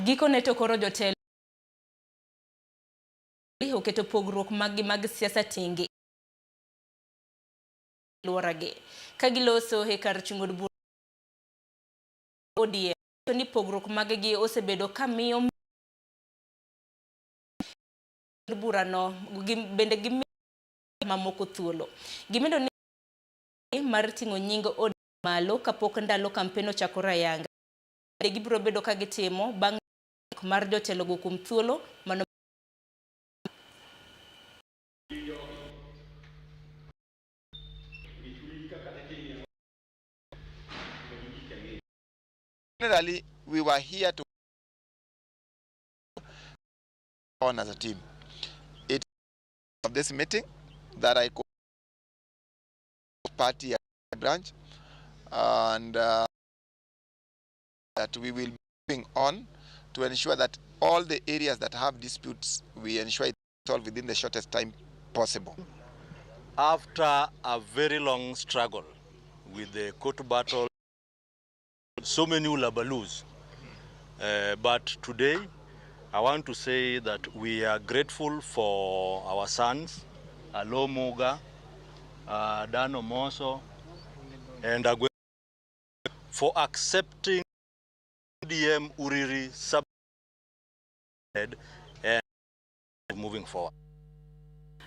Giko neto koro jotelo oketo pogruok mag siasa tingi luorage kagiloso kar chungo bura ODM to ni pogruok maggi osebedo kamiyo burano bende gi mamoko thuolo. Gimedo ni mar tingo nyingo ODM malo kapok ndalo kampeno chakora yanga. Gibiro bedo ka gitimo bang' mar jotelo go kuom thuolo mano Generally, we were here to on as a team. It of this meeting that I call party branch, and that we will be moving on to ensure that all the areas that have disputes, we ensure it's solved within the shortest time possible. After a very long struggle with the court battle, so many ulabaloos, but today I want to say that we are grateful for our sons, Alo Muga, Dano Moso, and Agwe, for accepting ODM Uriri sub and moving forward.